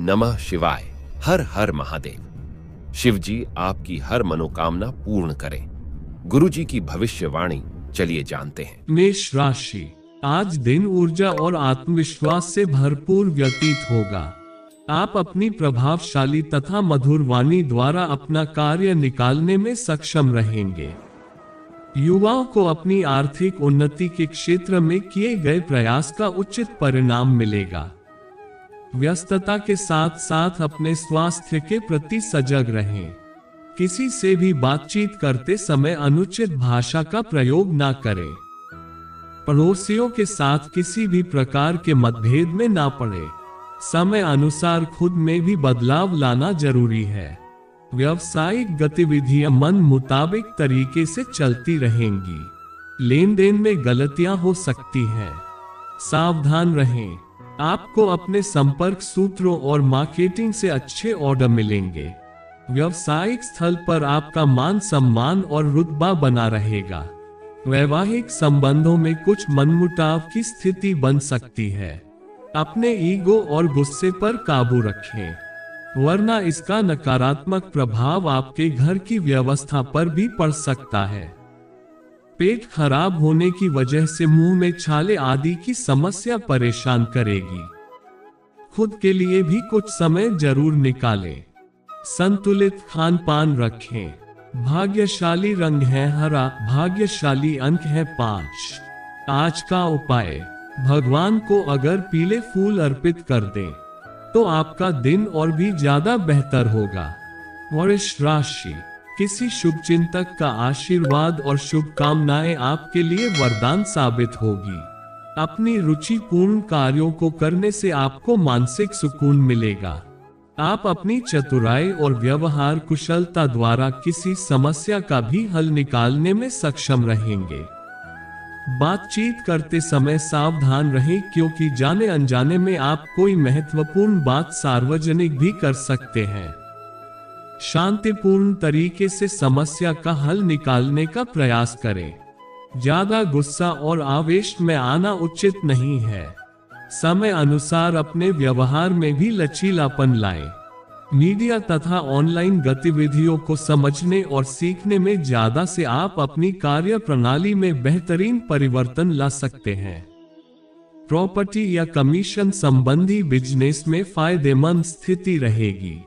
नमः शिवाय। हर हर महादेव। शिव जी आपकी हर मनोकामना पूर्ण करें। गुरु जी की भविष्यवाणी चलिए जानते हैं। मेष राशि, आज दिन ऊर्जा और आत्मविश्वास से भरपूर व्यतीत होगा। आप अपनी प्रभावशाली तथा मधुर वाणी द्वारा अपना कार्य निकालने में सक्षम रहेंगे। युवाओं को अपनी आर्थिक उन्नति के क्षेत्र में किए गए प्रयास का उचित परिणाम मिलेगा। व्यस्तता के साथ साथ अपने स्वास्थ्य के प्रति सजग रहें। किसी से भी बातचीत करते समय अनुचित भाषा का प्रयोग न करें। पड़ोसियों के साथ किसी भी प्रकार के मतभेद में ना पड़े। समय अनुसार खुद में भी बदलाव लाना जरूरी है। व्यावसायिक गतिविधियां मन मुताबिक तरीके से चलती रहेंगी। लेन देन में गलतियां हो सकती हैं, सावधान रहें। आपको अपने संपर्क सूत्रों और मार्केटिंग से अच्छे ऑर्डर मिलेंगे। व्यावसायिक स्थल पर आपका मान सम्मान और रुतबा बना रहेगा। वैवाहिक संबंधों में कुछ मनमुटाव की स्थिति बन सकती है। अपने ईगो और गुस्से पर काबू रखें, वरना इसका नकारात्मक प्रभाव आपके घर की व्यवस्था पर भी पड़ सकता है। पेट खराब होने की वजह से मुंह में छाले आदि की समस्या परेशान करेगी। खुद के लिए भी कुछ समय जरूर निकालें। संतुलित खान पान रखें। भाग्यशाली रंग है हरा। भाग्यशाली अंक है 5। आज का उपाय, भगवान को अगर पीले फूल अर्पित कर दें तो आपका दिन और भी ज्यादा बेहतर होगा। वृष राशि, किसी शुभ चिंतक का आशीर्वाद और शुभकामनाएं आपके लिए वरदान साबित होगी। अपनी रुचिपूर्ण कार्यों को करने से आपको मानसिक सुकून मिलेगा। आप अपनी चतुराई और व्यवहार कुशलता द्वारा किसी समस्या का भी हल निकालने में सक्षम रहेंगे। बातचीत करते समय सावधान रहें, क्योंकि जाने अनजाने में आप कोई महत्वपूर्ण बात सार्वजनिक भी कर सकते हैं। शांतिपूर्ण तरीके से समस्या का हल निकालने का प्रयास करें। ज्यादा गुस्सा और आवेश में आना उचित नहीं है। समय अनुसार अपने व्यवहार में भी लचीलापन लाएं। मीडिया तथा ऑनलाइन गतिविधियों को समझने और सीखने में ज्यादा से आप अपनी कार्य प्रणाली में बेहतरीन परिवर्तन ला सकते हैं। प्रॉपर्टी या कमीशन संबंधी बिजनेस में फायदेमंद स्थिति रहेगी।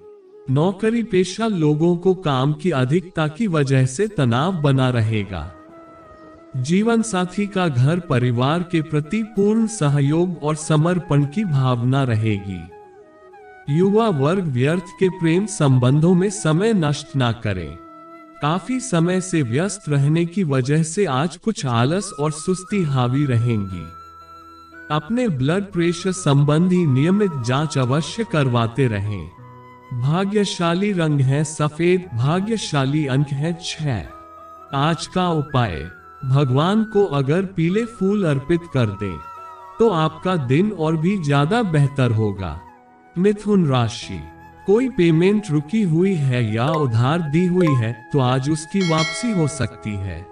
नौकरी पेशा लोगों को काम की अधिकता की वजह से तनाव बना रहेगा। जीवन साथी का घर परिवार के प्रति पूर्ण सहयोग और समर्पण की भावना रहेगी। युवा वर्ग व्यर्थ के प्रेम संबंधों में समय नष्ट ना करें। काफी समय से व्यस्त रहने की वजह से आज कुछ आलस और सुस्ती हावी रहेंगी। अपने ब्लड प्रेशर संबंधी नियमित जांच अवश्य करवाते रहें। भाग्यशाली रंग है सफेद। भाग्यशाली अंक है 6। आज का उपाय, भगवान को अगर पीले फूल अर्पित कर दें तो आपका दिन और भी ज्यादा बेहतर होगा। मिथुन राशि, कोई पेमेंट रुकी हुई है या उधार दी हुई है तो आज उसकी वापसी हो सकती है।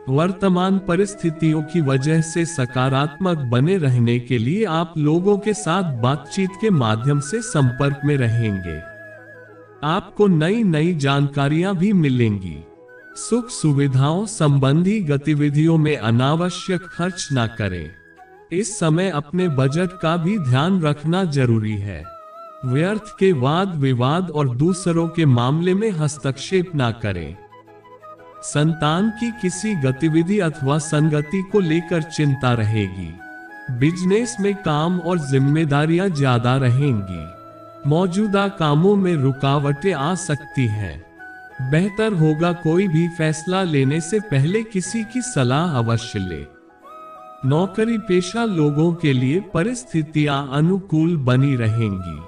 वर्तमान परिस्थितियों की वजह से सकारात्मक बने रहने के लिए आप लोगों के साथ बातचीत के माध्यम से संपर्क में रहेंगे। आपको नई नई जानकारियां भी मिलेंगी। सुख सुविधाओं संबंधी गतिविधियों में अनावश्यक खर्च न करें। इस समय अपने बजट का भी ध्यान रखना जरूरी है। व्यर्थ के वाद विवाद और दूसरों के मामले में हस्तक्षेप न करें। संतान की किसी गतिविधि अथवा संगति को लेकर चिंता रहेगी। बिजनेस में काम और जिम्मेदारियां ज्यादा रहेंगी। मौजूदा कामों में रुकावटें आ सकती हैं। बेहतर होगा कोई भी फैसला लेने से पहले किसी की सलाह अवश्य ले। नौकरी पेशा लोगों के लिए परिस्थितियां अनुकूल बनी रहेंगी।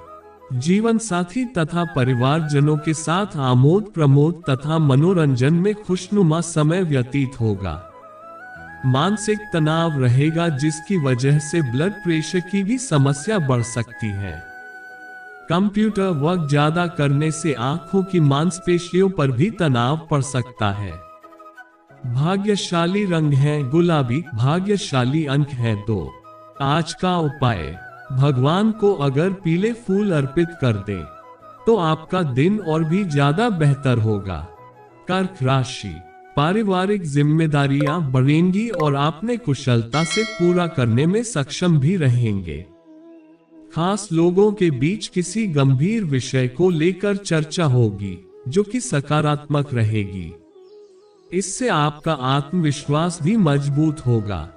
जीवन साथी तथा परिवारजनों के साथ आमोद प्रमोद तथा मनोरंजन में खुशनुमा समय व्यतीत होगा। मानसिक तनाव रहेगा, जिसकी वजह से ब्लड प्रेशर की भी समस्या बढ़ सकती है। कंप्यूटर वर्क ज्यादा करने से आंखों की मांसपेशियों पर भी तनाव पड़ सकता है। भाग्यशाली रंग है गुलाबी। भाग्यशाली अंक है 2। आज का उपाय, भगवान को अगर पीले फूल अर्पित कर दें तो आपका दिन और भी ज्यादा बेहतर होगा। कर्क राशि, पारिवारिक जिम्मेदारियां बढ़ेंगी और आपने कुशलता से पूरा करने में सक्षम भी रहेंगे। खास लोगों के बीच किसी गंभीर विषय को लेकर चर्चा होगी जो कि सकारात्मक रहेगी। इससे आपका आत्मविश्वास भी मजबूत होगा।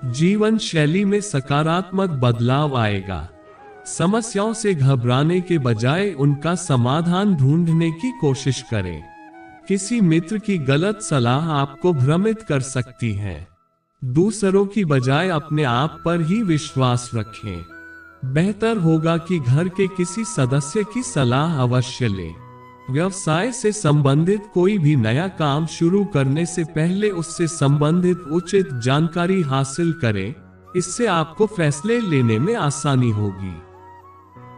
जीवन शैली में सकारात्मक बदलाव आएगा। समस्याओं से घबराने के बजाय उनका समाधान ढूंढने की कोशिश करें। किसी मित्र की गलत सलाह आपको भ्रमित कर सकती है। दूसरों की बजाय अपने आप पर ही विश्वास रखें। बेहतर होगा कि घर के किसी सदस्य की सलाह अवश्य लें। व्यवसाय से संबंधित कोई भी नया काम शुरू करने से पहले उससे संबंधित उचित जानकारी हासिल करें। इससे आपको फैसले लेने में आसानी होगी।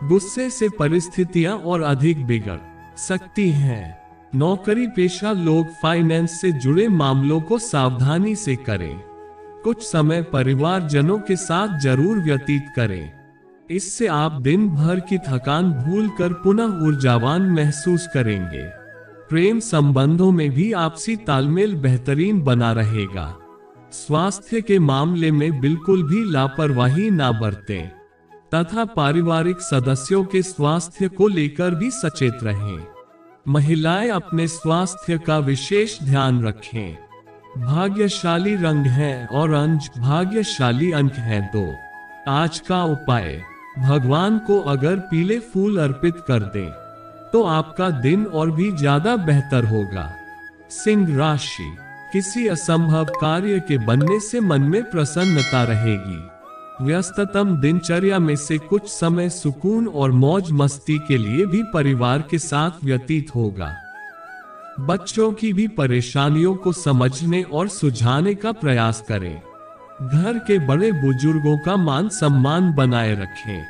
गुस्से से परिस्थितियां और अधिक बिगड़ सकती हैं। नौकरी पेशा लोग फाइनेंस से जुड़े मामलों को सावधानी से करें। कुछ समय परिवारजनों के साथ जरूर व्यतीत करें। इससे आप दिन भर की थकान भूलकर पुनः ऊर्जावान महसूस करेंगे। प्रेम संबंधों में भी आपसी तालमेल बेहतरीन बना रहेगा। स्वास्थ्य के मामले में बिल्कुल भी लापरवाही ना बरतें तथा पारिवारिक सदस्यों के स्वास्थ्य को लेकर भी सचेत रहें। महिलाएं अपने स्वास्थ्य का विशेष ध्यान रखें। भाग्यशाली रंग है ऑरेंज, भाग्यशाली अंक है 2। आज का उपाय, भगवान को अगर पीले फूल अर्पित कर दें तो आपका दिन और भी ज्यादा बेहतर होगा। सिंह राशि, किसी असंभव कार्य के बनने से मन में प्रसन्नता रहेगी। व्यस्ततम दिनचर्या में से कुछ समय सुकून और मौज मस्ती के लिए भी परिवार के साथ व्यतीत होगा। बच्चों की भी परेशानियों को समझने और सुलझाने का प्रयास करें। घर के बड़े बुजुर्गों का मान सम्मान बनाए रखें।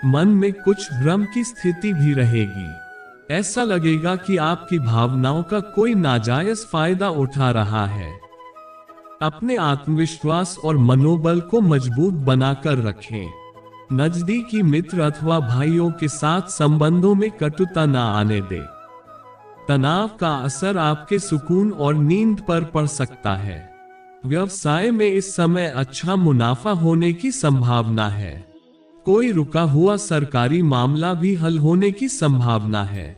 मन में कुछ भ्रम की स्थिति भी रहेगी। ऐसा लगेगा कि आपकी भावनाओं का कोई नाजायज फायदा उठा रहा है। अपने आत्मविश्वास और मनोबल को मजबूत बनाकर रखें। नजदीकी मित्र अथवा भाइयों के साथ संबंधों में कटुता न आने दें। तनाव का असर आपके सुकून और नींद पर पड़ सकता है। व्यवसाय में इस समय अच्छा मुनाफा होने की संभावना है। कोई रुका हुआ सरकारी मामला भी हल होने की संभावना है।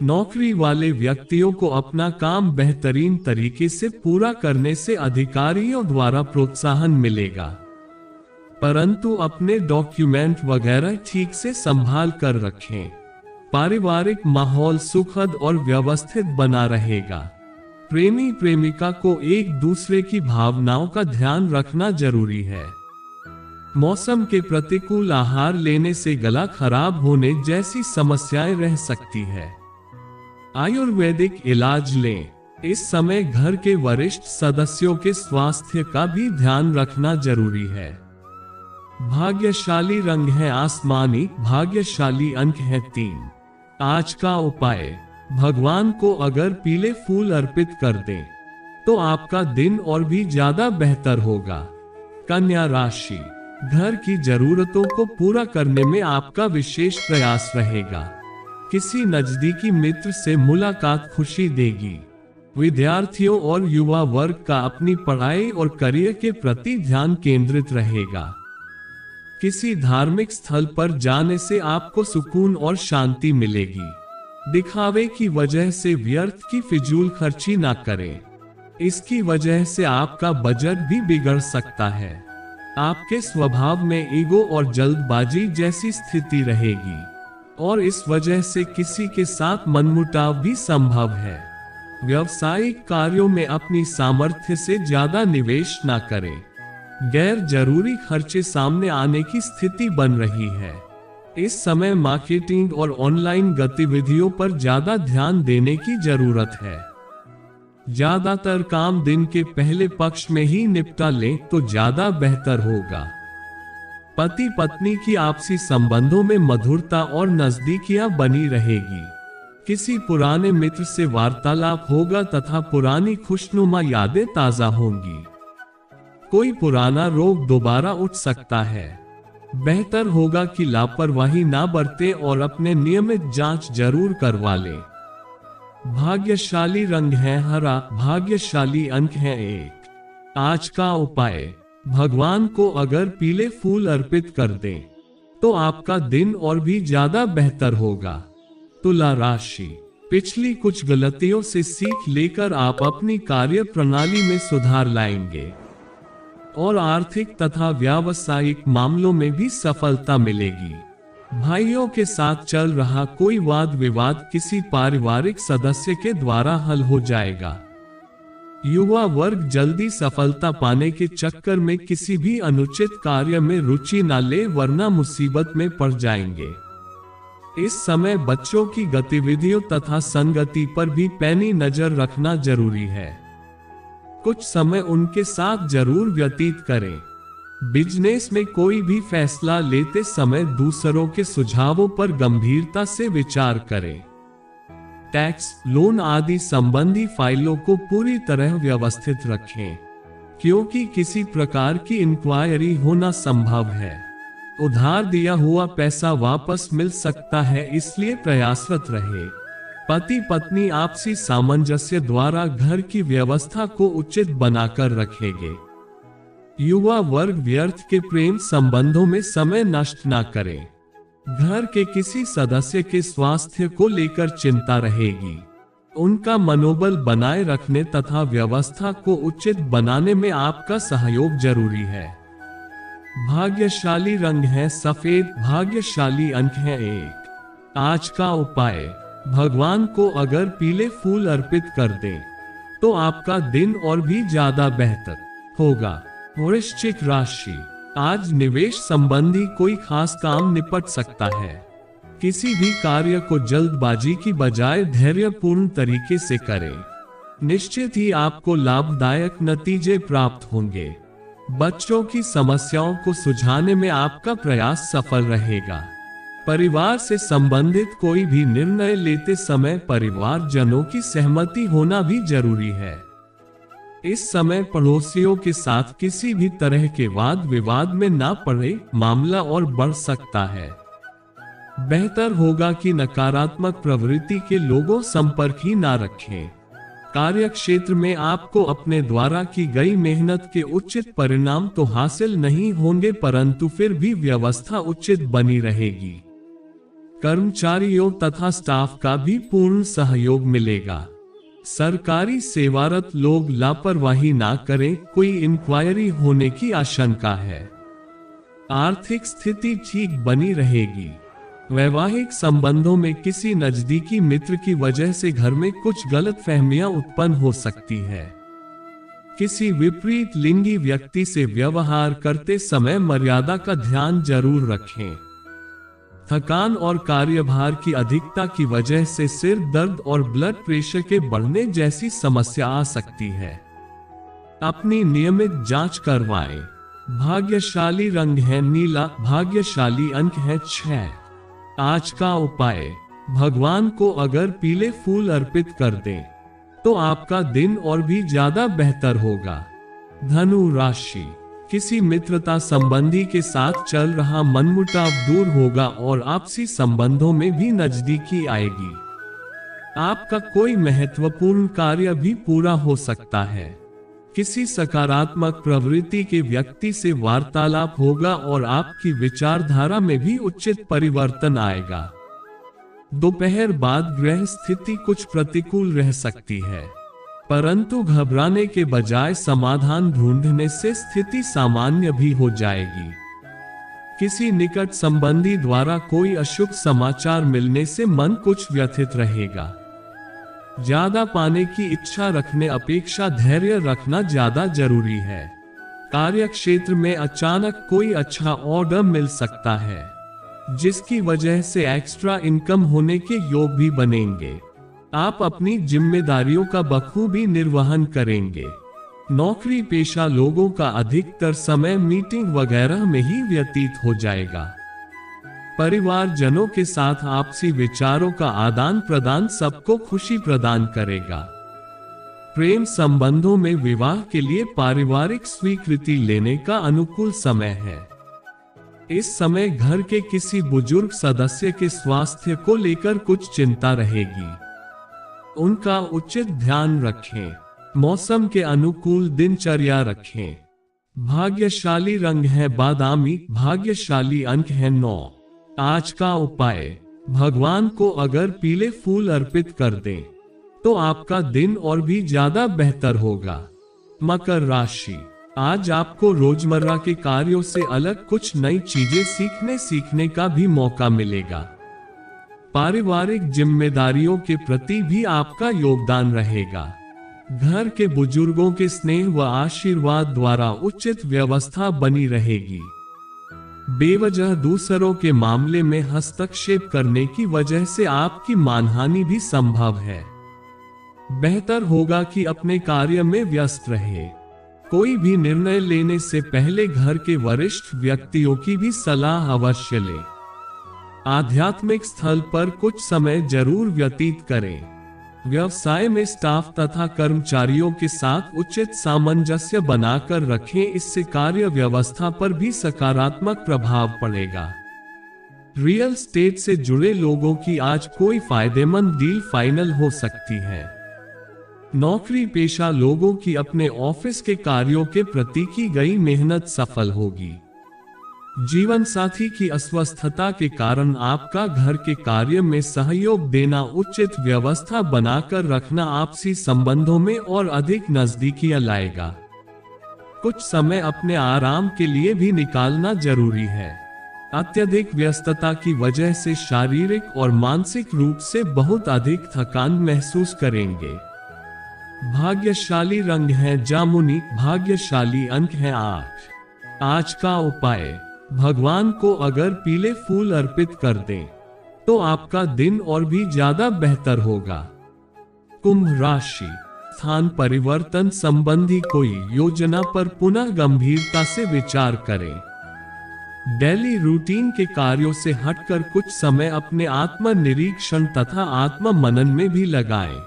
नौकरी वाले व्यक्तियों को अपना काम बेहतरीन तरीके से पूरा करने से अधिकारियों द्वारा प्रोत्साहन मिलेगा, परंतु अपने डॉक्यूमेंट वगैरह ठीक से संभाल कर रखें। पारिवारिक माहौल सुखद और व्यवस्थित बना रहेगा। प्रेमी प्रेमिका को एक दूसरे की भावनाओं का ध्यान रखना जरूरी है। मौसम के प्रतिकूल आहार लेने से गला खराब होने जैसी समस्याएं रह सकती है। आयुर्वेदिक इलाज लें। इस समय घर के वरिष्ठ सदस्यों के स्वास्थ्य का भी ध्यान रखना जरूरी है। भाग्यशाली रंग है आसमानी, भाग्यशाली अंक है 3। आज का उपाय, भगवान को अगर पीले फूल अर्पित कर दें तो आपका दिन और भी ज्यादा बेहतर होगा। कन्या राशि, घर की जरूरतों को पूरा करने में आपका विशेष प्रयास रहेगा। किसी नजदीकी मित्र से मुलाकात खुशी देगी। विद्यार्थियों और युवा वर्ग का अपनी पढ़ाई और करियर के प्रति ध्यान केंद्रित रहेगा। किसी धार्मिक स्थल पर जाने से आपको सुकून और शांति मिलेगी। दिखावे की वजह से व्यर्थ की फिजूल खर्ची ना करें। इसकी वजह से आपका बजट भी बिगड़ सकता है। आपके स्वभाव में ईगो और जल्दबाजी जैसी स्थिति रहेगी और इस वजह से किसी के साथ मनमुटाव भी संभव है। व्यावसायिक कार्यों में अपनी सामर्थ्य से ज्यादा निवेश ना करें। गैर जरूरी खर्चे सामने आने की स्थिति बन रही है। इस समय मार्केटिंग और ऑनलाइन गतिविधियों पर ज्यादा ध्यान देने की जरूरत है। ज्यादातर काम दिन के पहले पक्ष में ही निपटा लें तो ज्यादा बेहतर होगा। पति पत्नी की आपसी संबंधों में मधुरता और नजदीकियां बनी रहेगी। किसी पुराने मित्र से वार्तालाप होगा तथा पुरानी खुशनुमा यादें ताजा होंगी। कोई पुराना रोग दोबारा उठ सकता है। बेहतर होगा कि लापरवाही ना बरतें और अपने नियमित जांच जरूर करवा लें। भाग्यशाली रंग है हरा, भाग्यशाली अंक है 1। आज का उपाय, भगवान को अगर पीले फूल अर्पित कर दें तो आपका दिन और भी ज्यादा बेहतर होगा। तुला राशि, पिछली कुछ गलतियों से सीख लेकर आप अपनी कार्य प्रणाली में सुधार लाएंगे और आर्थिक तथा व्यावसायिक मामलों में भी सफलता मिलेगी। भाइयों के साथ चल रहा कोई वाद विवाद किसी पारिवारिक सदस्य के द्वारा हल हो जाएगा। युवा वर्ग जल्दी सफलता पाने के चक्कर में किसी भी अनुचित कार्य में रुचि न ले, वरना मुसीबत में पड़ जाएंगे। इस समय बच्चों की गतिविधियों तथा संगति पर भी पैनी नजर रखना जरूरी है। कुछ समय उनके साथ जरूर व्यतीत करें। बिजनेस में कोई भी फैसला लेते समय दूसरों के सुझावों पर गंभीरता से विचार करें। टैक्स, लोन आदि संबंधी फाइलों को पूरी तरह व्यवस्थित रखें, क्योंकि किसी प्रकार की इंक्वायरी होना संभव है। उधार दिया हुआ पैसा वापस मिल सकता है, इसलिए प्रयासरत रहे। पति पत्नी आपसी सामंजस्य द्वारा घर की व्यवस्था को उचित बनाकर रखेंगे। युवा वर्ग व्यर्थ के प्रेम संबंधों में समय नष्ट न करें। घर के किसी सदस्य के स्वास्थ्य को लेकर चिंता रहेगी। उनका मनोबल बनाए रखने तथा व्यवस्था को उचित बनाने में आपका सहयोग जरूरी है। भाग्यशाली रंग है सफेद, भाग्यशाली अंक है 1। आज का उपाय, भगवान को अगर पीले फूल अर्पित कर दें तो आपका दिन और भी ज्यादा बेहतर होगा। वृश्चिक राशि, आज निवेश संबंधी कोई खास काम निपट सकता है। किसी भी कार्य को जल्दबाजी की बजाय धैर्यपूर्ण तरीके से करें। निश्चित ही आपको लाभदायक नतीजे प्राप्त होंगे। बच्चों की समस्याओं को सुलझाने में आपका प्रयास सफल रहेगा। परिवार से संबंधित कोई भी निर्णय लेते समय परिवारजनों की सहमति होना भी जरूरी है। इस समय पड़ोसियों के साथ किसी भी तरह के वाद विवाद में ना पड़े, मामला और बढ़ सकता है। बेहतर होगा कि नकारात्मक प्रवृत्ति के लोगों संपर्क ही ना रखें। कार्य क्षेत्र में आपको अपने द्वारा की गई मेहनत के उचित परिणाम तो हासिल नहीं होंगे, परंतु फिर भी व्यवस्था उचित बनी रहेगी। कर्मचारियों तथा स्टाफ का भी पूर्ण सहयोग मिलेगा। सरकारी सेवारत लोग लापरवाही ना करें, कोई इंक्वायरी होने की आशंका है। आर्थिक स्थिति ठीक बनी रहेगी। वैवाहिक संबंधों में किसी नजदीकी मित्र की वजह से घर में कुछ गलतफहमियां उत्पन्न हो सकती है। किसी विपरीत लिंगी व्यक्ति से व्यवहार करते समय मर्यादा का ध्यान जरूर रखें। थकान और कार्यभार की अधिकता की वजह से सिर दर्द और ब्लड प्रेशर के बढ़ने जैसी समस्या आ सकती है। अपनी नियमित जांच करवाएं। भाग्यशाली रंग है नीला, भाग्यशाली अंक है 6। आज का उपाय, भगवान को अगर पीले फूल अर्पित कर दें तो आपका दिन और भी ज्यादा बेहतर होगा। धनु राशि, किसी मित्रता संबंधी के साथ चल रहा मनमुटाव दूर होगा और आपसी संबंधों में भी नजदीकी आएगी। आपका कोई महत्वपूर्ण कार्य भी पूरा हो सकता है। किसी सकारात्मक प्रवृत्ति के व्यक्ति से वार्तालाप होगा और आपकी विचारधारा में भी उचित परिवर्तन आएगा। दोपहर बाद ग्रह स्थिति कुछ प्रतिकूल रह सकती है, परंतु घबराने के बजाय समाधान ढूंढने से स्थिति सामान्य भी हो जाएगी। किसी निकट संबंधी द्वारा कोई अशुभ समाचार मिलने से मन कुछ व्यथित रहेगा। ज्यादा पाने की इच्छा रखने अपेक्षा धैर्य रखना ज्यादा जरूरी है। कार्य क्षेत्र में अचानक कोई अच्छा ऑर्डर मिल सकता है, जिसकी वजह से एक्स्ट्रा इनकम होने के योग भी बनेंगे। आप अपनी जिम्मेदारियों का बखूबी निर्वहन करेंगे। नौकरी पेशा लोगों का अधिकतर समय मीटिंग वगैरह में ही व्यतीत हो जाएगा। परिवारजनों के साथ आपसी विचारों का आदान प्रदान सबको खुशी प्रदान करेगा। प्रेम संबंधों में विवाह के लिए पारिवारिक स्वीकृति लेने का अनुकूल समय है। इस समय घर के किसी बुजुर्ग सदस्य के स्वास्थ्य को लेकर कुछ चिंता रहेगी। उनका उचित ध्यान रखें। मौसम के अनुकूल दिनचर्या रखें। भाग्यशाली रंग है बादामी। भाग्यशाली अंक है 9। आज का उपाय, भगवान को अगर पीले फूल अर्पित कर दें तो आपका दिन और भी ज्यादा बेहतर होगा। मकर राशि, आज आपको रोजमर्रा के कार्यों से अलग कुछ नई चीजें सीखने का भी मौका मिलेगा। पारिवारिक जिम्मेदारियों के प्रति भी आपका योगदान रहेगा। घर के बुजुर्गों के स्नेह व आशीर्वाद द्वारा उचित व्यवस्था बनी रहेगी। बेवजह दूसरों के मामले में हस्तक्षेप करने की वजह से आपकी मानहानि भी संभव है। बेहतर होगा कि अपने कार्य में व्यस्त रहे। कोई भी निर्णय लेने से पहले घर के वरिष्ठ व्यक्तियों की भी सलाह अवश्य लें। आध्यात्मिक स्थल पर कुछ समय जरूर व्यतीत करें। व्यवसाय में स्टाफ तथा कर्मचारियों के साथ उचित सामंजस्य बनाकर रखें, इससे कार्य व्यवस्था पर भी सकारात्मक प्रभाव पड़ेगा। रियल एस्टेट से जुड़े लोगों की आज कोई फायदेमंद डील फाइनल हो सकती है। नौकरी पेशा लोगों की अपने ऑफिस के कार्यों के प्रति की गई मेहनत सफल होगी। जीवन साथी की अस्वस्थता के कारण आपका घर के कार्य में सहयोग देना, उचित व्यवस्था बनाकर रखना आपसी संबंधों में और अधिक नजदीकियां लाएगा। कुछ समय अपने आराम के लिए भी निकालना जरूरी है। अत्यधिक व्यस्तता की वजह से शारीरिक और मानसिक रूप से बहुत अधिक थकान महसूस करेंगे। भाग्यशाली रंग है जामुनी। भाग्यशाली अंक है 8। आज का उपाय, भगवान को अगर पीले फूल अर्पित कर दें तो आपका दिन और भी ज्यादा बेहतर होगा। कुंभ राशि, स्थान परिवर्तन संबंधी कोई योजना पर पुनः गंभीरता से विचार करें। डेली रूटीन के कार्यों से हटकर कुछ समय अपने आत्मनिरीक्षण तथा आत्म मनन में भी लगाएं।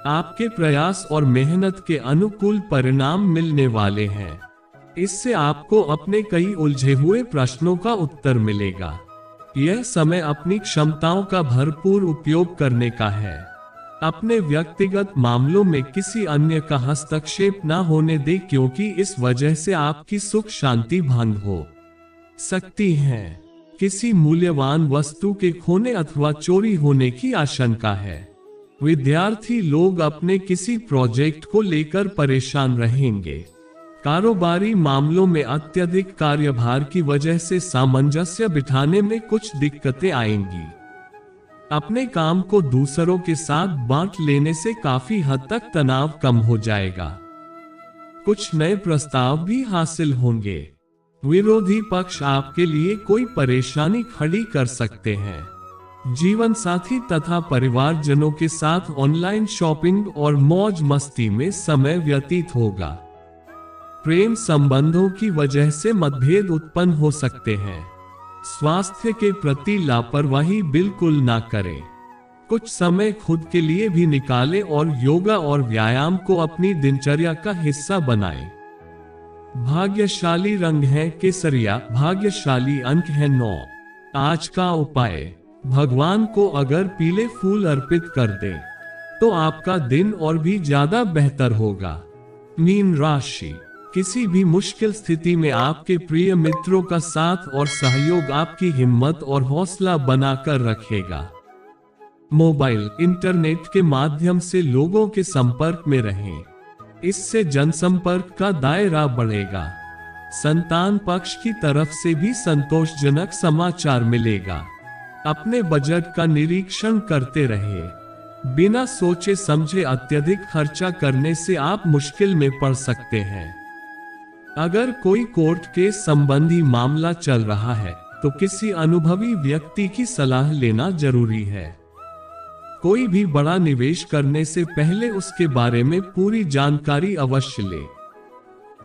आपके प्रयास और मेहनत के अनुकूल परिणाम मिलने वाले हैं। इससे आपको अपने कई उलझे हुए प्रश्नों का उत्तर मिलेगा। यह समय अपनी क्षमताओं का भरपूर उपयोग करने का है। अपने व्यक्तिगत मामलों में किसी अन्य का हस्तक्षेप न होने दें, क्योंकि इस वजह से आपकी सुख शांति भंग हो सकती है। किसी मूल्यवान वस्तु के खोने अथवा चोरी होने की आशंका है। विद्यार्थी लोग अपने किसी प्रोजेक्ट को लेकर परेशान रहेंगे। कारोबारी मामलों में अत्यधिक कार्यभार की वजह से सामंजस्य बिठाने में कुछ दिक्कतें आएंगी। अपने काम को दूसरों के साथ बांट लेने से काफी हद तक तनाव कम हो जाएगा। कुछ नए प्रस्ताव भी हासिल होंगे। विरोधी पक्ष आपके लिए कोई परेशानी खड़ी कर सकते हैं। जीवन साथी तथा परिवारजनों के साथ ऑनलाइन शॉपिंग और मौज मस्ती में समय व्यतीत होगा। प्रेम संबंधों की वजह से मतभेद उत्पन्न हो सकते हैं। स्वास्थ्य के प्रति लापरवाही बिल्कुल ना करें। कुछ समय खुद के लिए भी निकालें और योगा और व्यायाम को अपनी दिनचर्या का हिस्सा बनाएं। भाग्यशाली रंग है केसरिया। भाग्यशाली अंक है 9। आज का उपाय, भगवान को अगर पीले फूल अर्पित कर दें तो आपका दिन और भी ज्यादा बेहतर होगा। मीन राशि, किसी भी मुश्किल स्थिति में आपके प्रिय मित्रों का साथ और सहयोग आपकी हिम्मत और हौसला बनाकर रखेगा। मोबाइल इंटरनेट के माध्यम से लोगों के संपर्क में रहें। इससे जनसंपर्क का दायरा बढ़ेगा। संतान पक्ष की तरफ से भी संतोषजनक समाचार मिलेगा। अपने बजट का निरीक्षण करते रहें। बिना सोचे समझे अत्यधिक खर्चा करने से आप मुश्किल में पड़ सकते हैं। अगर कोई कोर्ट केस संबंधी मामला चल रहा है तो किसी अनुभवी व्यक्ति की सलाह लेना जरूरी है। कोई भी बड़ा निवेश करने से पहले उसके बारे में पूरी जानकारी अवश्य लें।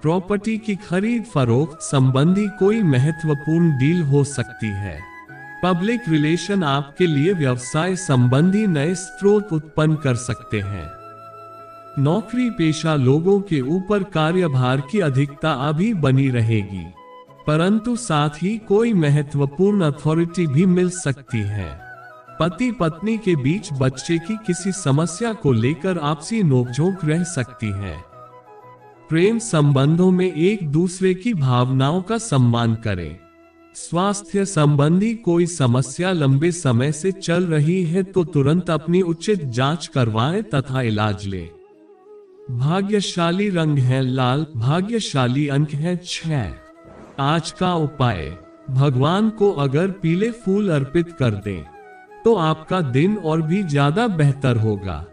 प्रॉपर्टी की खरीद फरोख्त संबंधी कोई महत्वपूर्ण डील हो सकती है। पब्लिक रिलेशन आपके लिए व्यवसाय संबंधी नए स्रोत उत्पन्न कर सकते हैं। नौकरी पेशा लोगों के ऊपर कार्यभार की अधिकता अभी बनी रहेगी। परंतु साथ ही कोई महत्वपूर्ण अथॉरिटी भी मिल सकती है। पति पत्नी के बीच बच्चे की किसी समस्या को लेकर आपसी नोकझोंक रह सकती है। प्रेम संबंधों में एक दूसरे की भावनाओं का सम्मान करें। स्वास्थ्य संबंधी कोई समस्या लंबे समय से चल रही है तो तुरंत अपनी उचित जांच करवाएं तथा इलाज लें। भाग्यशाली रंग है लाल, भाग्यशाली अंक है 6। आज का उपाय, भगवान को अगर पीले फूल अर्पित कर दें तो आपका दिन और भी ज्यादा बेहतर होगा।